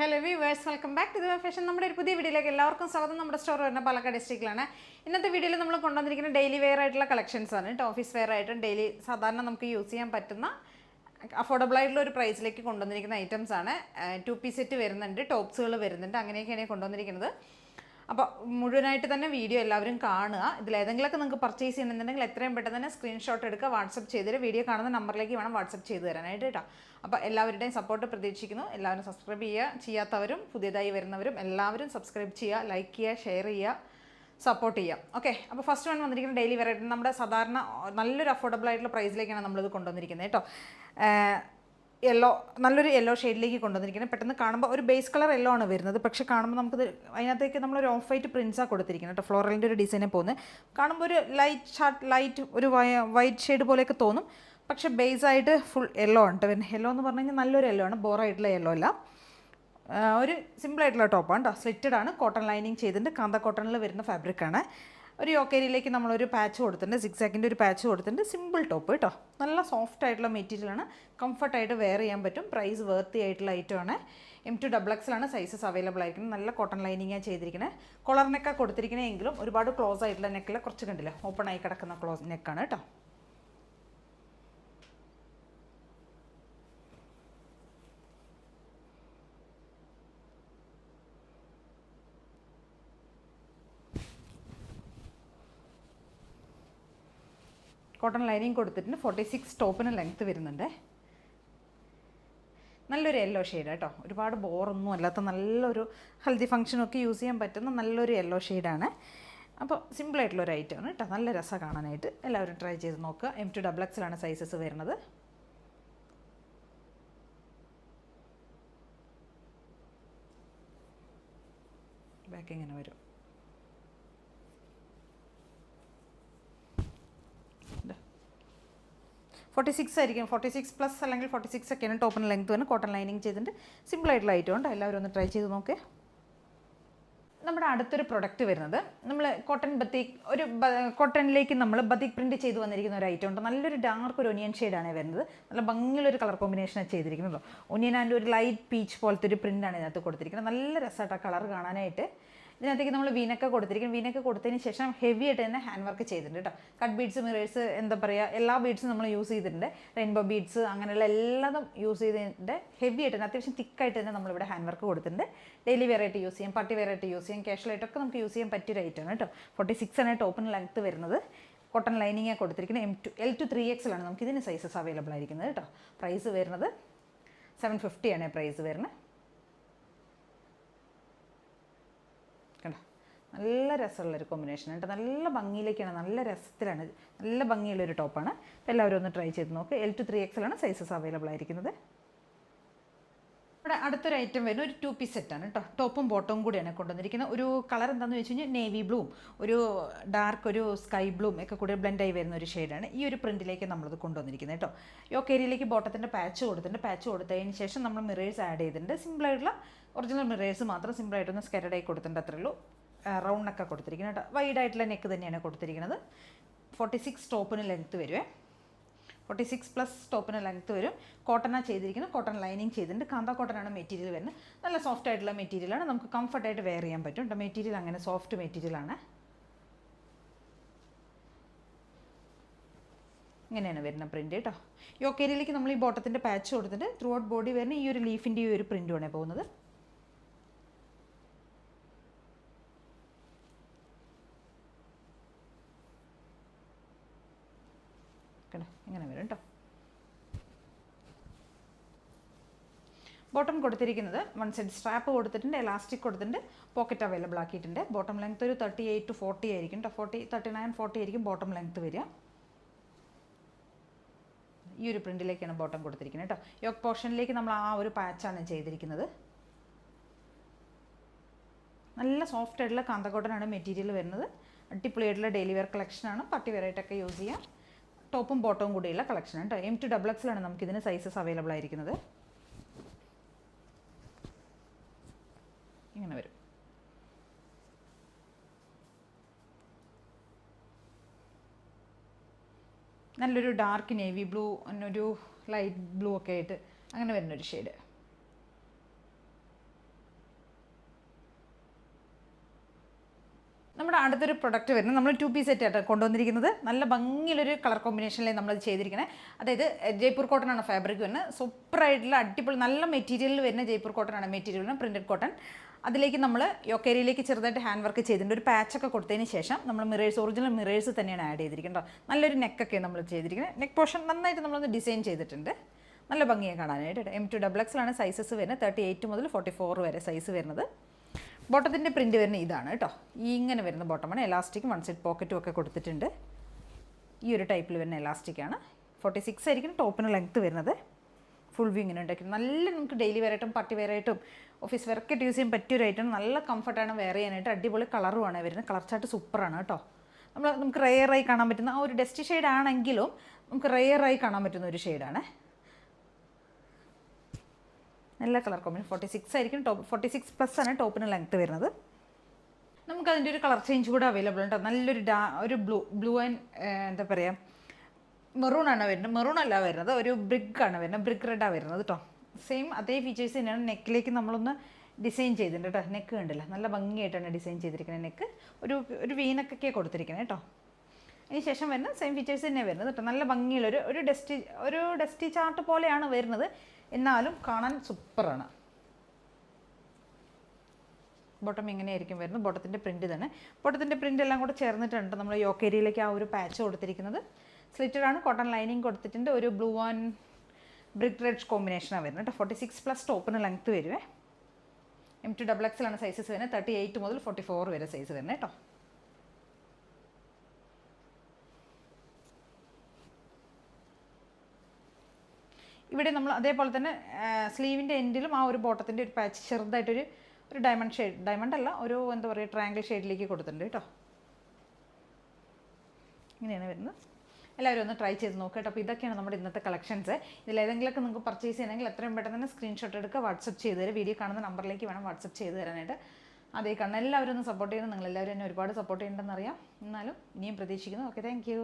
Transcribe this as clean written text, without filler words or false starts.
Hello viewers, welcome back to the fashion. നമ്മുടെ ഒരു പുതിയ വീഡിയോയിലേക്ക് എല്ലാവർക്കും സ്വാഗതം. നമ്മുടെ സ്റ്റോർ വരുന്ന പാലക്കാട് ഡിസ്ട്രിക്റ്റിലാണ്. ഇന്നത്തെ വീഡിയോയിൽ നമ്മൾ കൊണ്ടുവന്നിരിക്കുന്ന ഡെയിലി വെയർ ആയിട്ടുള്ള കളക്ഷൻസ് ആണ്. ഓഫീസ് വെയർ ആയിട്ടും ഡെയിലി സാധാരണ നമുക്ക് യൂസ് ചെയ്യാൻ പറ്റുന്ന അഫോർഡബിൾ ആയിട്ടുള്ള ഒരു പ്രൈസിലേക്ക് കൊണ്ടുവന്നിരിക്കുന്ന ഐറ്റംസ് ആണ്. 2 പീസ് സെറ്റ് വരുന്നുണ്ട്, ടോപ്സുകൾ വരുന്നുണ്ട്, അങ്ങനെയൊക്കെയാണ് കൊണ്ടുവന്നിരിക്കുന്നത്. അപ്പോൾ മുഴുവനായിട്ട് തന്നെ വീഡിയോ എല്ലാവരും കാണുക. ഇതിലേതെങ്കിലുമൊക്കെ നിങ്ങൾക്ക് പർച്ചേസ് ചെയ്യണമെന്നുണ്ടെങ്കിൽ എത്രയും പെട്ടെന്ന് തന്നെ സ്ക്രീൻഷോട്ട് എടുക്കുക, വാട്സപ്പ് ചെയ്തിട്ട് വീഡിയോ കാണുന്ന നമ്പറിലേക്ക് വേണം വാട്സപ്പ് ചെയ്ത് തരാനായിട്ട് കേട്ടോ. അപ്പോൾ എല്ലാവരുടെയും സപ്പോർട്ട് പ്രതീക്ഷിക്കുന്നു. എല്ലാവരും സബ്സ്ക്രൈബ് ചെയ്യുക, ചെയ്യാത്തവരും പുതിയതായി വരുന്നവരും എല്ലാവരും സബ്സ്ക്രൈബ് ചെയ്യുക, ലൈക്ക് ചെയ്യുക, ഷെയർ ചെയ്യുക, സപ്പോർട്ട് ചെയ്യാം. ഓക്കെ, അപ്പോൾ ഫസ്റ്റ് വൺ വന്നിരിക്കുന്ന ഡെയിലി വെറൈറ്റി നമ്മുടെ സാധാരണ നല്ലൊരു അഫോർഡബിൾ ആയിട്ടുള്ള പ്രൈസിലേക്കാണ് നമ്മളിത് കൊണ്ടുവന്നിരിക്കുന്നത് കേട്ടോ. നല്ലൊരു യെല്ലോ ഷെയ്ഡിലേക്ക് കൊണ്ടുവന്നിരിക്കുന്നത്. പെട്ടെന്ന് കാണുമ്പോൾ ഒരു ബേസ് കളർ യെല്ലോ ആണ് വരുന്നത്, പക്ഷേ കാണുമ്പോൾ നമുക്കിത് അതിനകത്തേക്ക് നമ്മളൊരു ഓഫ് വൈറ്റ് പ്രിൻസാണ് കൊടുത്തിരിക്കുന്നത് കേട്ടോ. ഫ്ലോറലിൻ്റെ ഒരു ഡിസൈനെ പോകുന്നത് കാണുമ്പോൾ ഒരു ലൈറ്റ് ഒരു വൈറ്റ് ഷെയ്ഡ് പോലെയൊക്കെ തോന്നും, പക്ഷേ ബേസായിട്ട് ഫുൾ യെല്ലോ ആണ് കേട്ടോ വരുന്നത്. യെല്ലോ എന്ന് പറഞ്ഞു കഴിഞ്ഞാൽ നല്ലൊരു യെല്ലോ ആണ്, ബോറായിട്ടുള്ള യെല്ലോ അല്ല. ഒരു സിമ്പിളായിട്ടുള്ള ടോപ്പാണ് കേട്ടോ. സ്ലിറ്റഡ് ആണ്, കോട്ടൺ ലൈനിങ് ചെയ്തിട്ടുണ്ട്, കാന്ത കോട്ടണിൽ വരുന്ന ഫാബ്രിക്കാണ്. ഒരു യോക്കേരിയിലേക്ക് നമ്മളൊരു പാച്ച് കൊടുത്തിട്ടുണ്ട്, സിക്സാക്കിൻ്റെ ഒരു പാച്ച് കൊടുത്തിട്ടുണ്ട്. സിമ്പിൾ ടോപ്പ് കേട്ടോ, നല്ല സോഫ്റ്റ് ആയിട്ടുള്ള മെറ്റീരിയലാണ്, കംഫർട്ടായിട്ട് വെയർ ചെയ്യാൻ പറ്റും. പ്രൈസ് വേർത്തി ആയിട്ടുള്ള ഐറ്റമാണ്. M2XXL സൈസസ് അവൈലബിൾ ആയിരിക്കുന്നത്. നല്ല കോട്ടൺ ലൈനിങ്ങാണ് ചെയ്തിരിക്കുന്നത്. കൊളർ നെക്കാണ് കൊടുത്തിരിക്കുന്നതെങ്കിലും ഒരുപാട് ക്ലോസ് ആയിട്ടുള്ള നെക്കിൽ കുറച്ച് കണ്ടില്ല, ഓപ്പൺ ആയി കിടക്കുന്ന ക്ലോസ് നെക്കാണ് കേട്ടോ. കോട്ടൺ ലൈനിങ് കൊടുത്തിട്ടുണ്ട്. 46 ടോപ്പിന് ലെങ്ത്ത് വരുന്നുണ്ട്. നല്ലൊരു യെല്ലോ ഷെയ്ഡ് കേട്ടോ, ഒരുപാട് ബോറൊന്നും അല്ലാത്ത നല്ലൊരു ഹെൽത്തി ഫംഗ്ഷനൊക്കെ യൂസ് ചെയ്യാൻ പറ്റുന്ന നല്ലൊരു യെല്ലോ ഷെയ്ഡാണ്. അപ്പോൾ സിമ്പിളായിട്ടുള്ളൊരു ഐറ്റമാണ് കേട്ടോ, നല്ല രസമാണ് കാണാനായിട്ട്. എല്ലാവരും ട്രൈ ചെയ്ത് നോക്കുക. M2XXL സൈസസ് വരുന്നത്. ബാക്ക് ഇങ്ങനെ വരും. 46 ആയിരിക്കും, 46+ അല്ലെങ്കിൽ 46 ഒക്കെയാണ് ടോപ്പിന് ലെങ്ത് വരുന്നത്. കോട്ടൺ ലൈനിങ് ചെയ്തിട്ടുണ്ട്. സിമ്പിളായിട്ടുള്ള ഐറ്റം ഉണ്ട്, എല്ലാവരും ഒന്ന് ട്രൈ ചെയ്ത് നോക്കുക. നമ്മുടെ അടുത്തൊരു പ്രൊഡക്റ്റ് വരുന്നത് നമ്മൾ കോട്ടണിലേക്ക് നമ്മൾ ബത്തിക് പ്രിൻറ്റ് ചെയ്ത് വന്നിരിക്കുന്ന ഒരു ഐറ്റം ഉണ്ട്. നല്ലൊരു ഡാർക്ക് ഒരു ഒനിയൻ ഷെയ്ഡാണ് വരുന്നത്. നല്ല ഭംഗിയുള്ളൊരു കളർ കോമ്പിനേഷനാണ് ചെയ്തിരിക്കുന്നത്. ഒനിയൻ ആൻഡ് ഒരു ലൈറ്റ് പീച്ച് പോലത്തെ ഒരു പ്രിൻ്റാണ് ഇതിനകത്ത് കൊടുത്തിരിക്കുന്നത്. നല്ല രസമായിട്ട് ആ കളർ കാണാനായിട്ട്. ഇതിനകത്തേക്ക് നമ്മൾ വീനൊക്കെ കൊടുത്തിരിക്കും. വീനൊക്കെ കൊടുത്തതിന് ശേഷം ഹെവി ആയിട്ട് തന്നെ ഹാൻഡ് വർക്ക് ചെയ്തിട്ടുണ്ട് കേട്ടോ. കട്ട് ബീഡ്സ്, മിറേഴ്സ്, എന്താ പറയുക, എല്ലാ ബീഡ്സും നമ്മൾ യൂസ് ചെയ്തിട്ടുണ്ട്. റെയിൻബോ ബീഡ്സ് അങ്ങനെയുള്ള എല്ലാതും യൂസ് ചെയ്തിട്ടുണ്ട്. ഹെവി ആയിട്ട് തന്നെ, അത്യാവശ്യം തിക്കായിട്ട് തന്നെ നമ്മളിവിടെ ഹാൻഡ് വർക്ക് കൊടുത്തിട്ടുണ്ട്. ഡെയിലി വെയർ ആയിട്ട് യൂസ് ചെയ്യാം, പാർട്ടി വെയർ ആയിട്ട് യൂസ് ചെയ്യാം, കാഷ്വൽ ആയിട്ടൊക്കെ നമുക്ക് യൂസ് ചെയ്യാൻ പറ്റിയൊരു ഐറ്റമാണ് കേട്ടോ. 46 ആണ് ടോപ്പിന് ലെങ്ത്ത് വരുന്നത്. കോട്ടൺ ലൈനിങ്ങാണ് കൊടുത്തിരിക്കുന്നത്. L2 3XL നമുക്ക് ഇതിന് സൈസസ് അവൈലബിൾ ആയിരിക്കുന്നത് കേട്ടോ. പ്രൈസ് വരുന്നത് 750 ആണ് പ്രൈസ് വരുന്നത്. കണ്ടോ, നല്ല രസമുള്ളൊരു കോമ്പിനേഷൻ കേട്ടോ. നല്ല ഭംഗിയിലേക്കാണ്, നല്ല രസത്തിലാണ്, നല്ല ഭംഗിയുള്ളൊരു ടോപ്പാണ്. അപ്പോൾ എല്ലാവരും ഒന്ന് ട്രൈ ചെയ്ത് നോക്കുക. L2 3XL സൈസസ് അവൈലബിൾ ആയിരിക്കുന്നത്. ഇവിടെ അടുത്തൊരു ഐറ്റം വരുന്നത് ഒരു 2 പീസ് സെറ്റാണ് കേട്ടോ. ടോപ്പും ബോട്ടവും കൂടിയാണ് കൊണ്ടുവന്നിരിക്കുന്നത്. ഒരു കളർ എന്താണെന്ന് വെച്ച് കഴിഞ്ഞാൽ നേവി ബ്ലൂവും ഒരു ഡാർക്ക് ഒരു സ്കൈ ബ്ലൂവും ഒക്കെ കൂടി ബ്ലെൻഡായി വരുന്ന ഒരു ഷെയ്ഡാണ്. ഈ ഒരു പ്രിൻറ്റിലേക്ക് നമ്മളത് കൊണ്ടുവന്നിരിക്കുന്നത് കേട്ടോ. യോക്കേരിയിലേക്ക് ബോട്ടത്തിൻ്റെ പാച്ച് കൊടുത്തിട്ടുണ്ട്. പാച്ച് കൊടുത്തതിന് ശേഷം നമ്മൾ മിറേഴ്സ് ആഡ് ചെയ്തിട്ടുണ്ട്. സിമ്പിളായിട്ടുള്ള ഒറിജിനൽ മിറേഴ്സ് മാത്രം സിമ്പിളായിട്ടൊന്ന് സ്കെരഡായി കൊടുത്തിട്ടുണ്ട്, അത്രേ ഉള്ളൂ. റൗണ്ട് നെക്കാണ് കൊടുത്തിരിക്കുന്നത് കേട്ടോ. വൈഡായിട്ടുള്ള നെക്ക് തന്നെയാണ് കൊടുത്തിരിക്കുന്നത്. 46 ടോപ്പിന് ലെങ്ത്ത് വരുവേ. 46+ ടോപ്പിന് ലെങ്ത്ത് വരും. കോട്ടനാണ് ചെയ്തിരിക്കുന്നത്, കോട്ടൺ ലൈനിങ് ചെയ്തിട്ടുണ്ട്. കാന്ത കോട്ടനാണ് മെറ്റീരിയൽ വരുന്നത്. നല്ല സോഫ്റ്റ് ആയിട്ടുള്ള മെറ്റീരിയലാണ്, നമുക്ക് കംഫർട്ടായിട്ട് വെയർ ചെയ്യാൻ പറ്റും കേട്ടോ. മെറ്റീരിയൽ അങ്ങനെ സോഫ്റ്റ് മെറ്റീരിയലാണ്. ഇങ്ങനെയാണ് വരുന്ന പ്രിൻറ്റ് കേട്ടോ. യോക്കേരിയിലേക്ക് നമ്മൾ ഈ ബോട്ടത്തിൻ്റെ പാച്ച് കൊടുത്തിട്ട് ത്രൂ ഔട്ട് ബോഡി വരുന്ന ഈ ഒരു ലീഫിൻ്റെ ഈ ഒരു പ്രിൻറ്റുമാണ് പോകുന്നത്. ഇങ്ങനെ വരും കേട്ടോ. ബോട്ടം കൊടുത്തിരിക്കുന്നത് 1 സൈഡ് സ്ട്രാപ്പ് കൊടുത്തിട്ടുണ്ട്, എലാസ്റ്റിക് കൊടുത്തിട്ടുണ്ട്, പോക്കറ്റ് അവൈലബിൾ ആക്കിയിട്ടുണ്ട്. ബോട്ടം ലെങ്ത്ത് ഒരു 38 to 40 ആയിരിക്കും കേട്ടോ. 39-40 ആയിരിക്കും ബോട്ടം ലെങ്ത്ത് വരിക. ഈ ഒരു പ്രിൻറ്റിലേക്കാണ് ബോട്ടം കൊടുത്തിരിക്കുന്നത് കേട്ടോ. യോക്ക് പോർഷനിലേക്ക് നമ്മൾ ആ ഒരു പാച്ചാണ് ചെയ്തിരിക്കുന്നത്. നല്ല സോഫ്റ്റ് ആയിട്ടുള്ള കാന്ത കോട്ടനാണ് മെറ്റീരിയൽ വരുന്നത്. അടിപൊളിയായിട്ടുള്ള ഡെയിലി വെയർ കളക്ഷനാണ്, പാർട്ടി വെയർ ആയിട്ടൊക്കെ യൂസ് ചെയ്യാം. ടോപ്പും ബോട്ടവും കൂടിയുള്ള കളക്ഷൻ കേട്ടോ. M2XXL നമുക്കിതിന് സൈസസ് അവൈലബിൾ ആയിരിക്കുന്നത്. ഇങ്ങനെ വരും. നല്ലൊരു ഡാർക്ക് നേവി ബ്ലൂ, ഒരു ലൈറ്റ് ബ്ലൂ ഒക്കെ ആയിട്ട് അങ്ങനെ വരുന്നൊരു ഷെയ്ഡ്. നമ്മുടെ അടുത്തൊരു പ്രൊഡക്റ്റ് വരുന്നത് നമ്മൾ 2 പീസ് സെറ്റ് ആയിട്ട് കൊണ്ടുവന്നിരിക്കുന്നത്. നല്ല ഭംഗിയുള്ളൊരു കളർ കോമ്പിനേഷനിൽ നമ്മൾ ചെയ്തിരിക്കുന്നത്. അതായത് ജയ്പൂർ കോട്ടൺ ആണ് ഫാബ്രിക് വരുന്നത്. സൂപ്പറായിട്ടുള്ള അടിപൊളി നല്ല മെറ്റീരിയലിൽ വരുന്ന ജയ്പൂർ കോട്ടൺ ആണ് മെറ്റീരിയൽ വരുന്നത്, പ്രിൻറ്റഡ് കോട്ടൺ. അതിലേക്ക് നമ്മൾ യോക്കേരിയിലേക്ക് ചെറുതായിട്ട് ഹാൻഡ് വർക്ക് ചെയ്തിട്ടുണ്ട്. ഒരു പാച്ചൊക്കെ കൊടുത്തതിന് ശേഷം നമ്മൾ മിറേഴ്സ്, ഒറിജിനൽ മിറേഴ്സ് തന്നെയാണ് ആഡ് ചെയ്തിരിക്കുന്നത്. നല്ലൊരു നെക്കൊക്കെ നമ്മൾ ചെയ്തിരിക്കുന്നത്. നെക്ക് പോർഷൻ നന്നായിട്ട് നമ്മളൊന്ന് ഡിസൈൻ ചെയ്തിട്ടുണ്ട്. നല്ല ഭംഗിയെ കാണാനായിട്ട്. M2XXലാണ് സൈസസ് വരുന്നത്. 38 മുതൽ 44 വരെ സൈസ് വരുന്നത്. ബോട്ടത്തിൻ്റെ പ്രിൻറ്റ് വരുന്നത് ഇതാണ് കേട്ടോ. ഈ ഇങ്ങനെ വരുന്ന ബോട്ടമാണ്. എലാസ്റ്റിക്കും 1 സൈഡ് പോക്കറ്റും ഒക്കെ കൊടുത്തിട്ടുണ്ട്. ഈ ഒരു ടൈപ്പിൽ വരുന്ന എലാസ്റ്റിക്കാണ്. 46 ആയിരിക്കും ടോപ്പിന് ലെങ്ത്ത് വരുന്നത്. ഫുൾ വ്യൂ ഇങ്ങനെ ഉണ്ടാക്കി നല്ല നമുക്ക് ഡെയിലി വെയറായിട്ടും പാർട്ടി വെയറായിട്ടും ഓഫീസ് വെയറൊക്കെ യൂസ് ചെയ്യാൻ പറ്റിയൊരു ഐറ്റം. നല്ല കംഫർട്ടാണ് വെയർ ചെയ്യാനായിട്ട്. അടിപൊളി കളറുമാണ് വരുന്നത്. കളർ ചാർട്ട് സൂപ്പറാണ് കേട്ടോ. നമുക്ക് റെയറായി കാണാൻ പറ്റുന്ന ആ ഒരു ഡസ്റ്റി ഷെയ്ഡ് ആണെങ്കിലും നമുക്ക് റെയറായി കാണാൻ പറ്റുന്ന ഒരു ഷെയ്ഡാണ്. നല്ല കളർ കോമ്പിനേഷൻ. 46 ആയിരിക്കും ടോപ്പ്. 46+ ആണ് ടോപ്പിന് ലെങ്ത്ത് വരുന്നത്. നമുക്ക് അതിൻ്റെ ഒരു കളർ ചേഞ്ച് കൂടെ അവൈലബിൾ ഉണ്ട്. നല്ലൊരു ഒരു ബ്ലൂ ആൻഡ് എന്താ പറയുക, മെറൂൺ ആണ് വരുന്നത്. മെറൂൺ അല്ല വരുന്നത്, ഒരു ബ്രിക്ക് ആണ് വരുന്നത്. ബ്രിക്ക് റെഡാണ് വരുന്നത് കേട്ടോ. സെയിം അതേ ഫീച്ചേഴ്സ് തന്നെയാണ്. നെക്കിലേക്ക് നമ്മളൊന്ന് ഡിസൈൻ ചെയ്തിട്ടുണ്ട് കേട്ടോ. നെക്ക് കണ്ടില്ല, നല്ല ഭംഗിയായിട്ടാണ് ഡിസൈൻ ചെയ്തിരിക്കുന്നത്. നെക്ക് ഒരു വീനക്കൊക്കെ കൊടുത്തിരിക്കുന്നത് കേട്ടോ. അതിന് ശേഷം വരുന്ന സെയിം ഫീച്ചേഴ്സ് തന്നെയാണ് വരുന്നത് കേട്ടോ. നല്ല ഭംഗിയുള്ള ഒരു ഡസ്റ്റി ചാർട്ട് പോലെയാണ് വരുന്നത്, എന്നാലും കാണാൻ സൂപ്പറാണ്. ബോട്ടം ഇങ്ങനെയായിരിക്കും വരുന്നത്. ബോട്ടത്തിൻ്റെ പ്രിൻറ്റ് തന്നെ. ബോട്ടത്തിൻ്റെ പ്രിൻ്റ് എല്ലാം കൂടെ ചേർന്നിട്ടുണ്ട്. നമ്മൾ യോക്കേരിയിലേക്ക് ആ ഒരു പാച്ച് കൊടുത്തിരിക്കുന്നത്. സ്ലിറ്റഡ് ആണ്. കോട്ടൺ ലൈനിങ് കൊടുത്തിട്ടുണ്ട്. ഒരു ബ്ലൂ ആൻഡ് ബ്രിക്ക് റെഡ് കോമ്പിനേഷനാണ് വരുന്നത് കേട്ടോ. 46+ ടോപ്പിന് ലെങ്ത്ത് വരുവേ. M2XXലാണ് സൈസസ് വരുന്നത്. 38 മുതൽ 44 വരെ സൈസ് വരുന്നത് കേട്ടോ. ഇവിടെ നമ്മൾ അതേപോലെ തന്നെ സ്ലീവിൻ്റെ എൻഡിലും ആ ഒരു ബോട്ടത്തിൻ്റെ ഒരു പാച്ച് ചെറുതായിട്ടൊരു ഡയമണ്ട് ഷെയ്ഡ്, ഡയമണ്ട് അല്ല, ഒരു എന്താ പറയുക ട്രയാങ്കിൾ ഷെയ്ഡിലേക്ക് കൊടുത്തിട്ടുണ്ട് കേട്ടോ. ഇങ്ങനെയാണ് വരുന്നത്. എല്ലാവരും ഒന്ന് ട്രൈ ചെയ്ത് നോക്കുക കേട്ടോ. അപ്പോൾ ഇതൊക്കെയാണ് നമ്മുടെ ഇന്നത്തെ കളക്ഷൻസ്. ഇതിലേതെങ്കിലുമൊക്കെ നിങ്ങൾക്ക് പർച്ചേസ് ചെയ്യണമെങ്കിൽ എത്രയും പെട്ടെന്ന് തന്നെ സ്ക്രീൻഷോട്ട് എടുക്കുക, വാട്സപ്പ് ചെയ്ത് തരാം. വീഡിയോ കാണുന്ന നമ്പറിലേക്ക് വേണം വാട്സപ്പ് ചെയ്ത് തരാനായിട്ട്. അതേ കാണുന്ന എല്ലാവരും ഒന്ന് സപ്പോർട്ട് ചെയ്യുന്നത്. നിങ്ങളെല്ലാവരും എന്നെ ഒരുപാട് സപ്പോർട്ട് ചെയ്യുന്നുണ്ടെന്ന് അറിയാം. എന്നാലും ഇനിയും പ്രതീക്ഷിക്കുന്നു. Okay, thank you.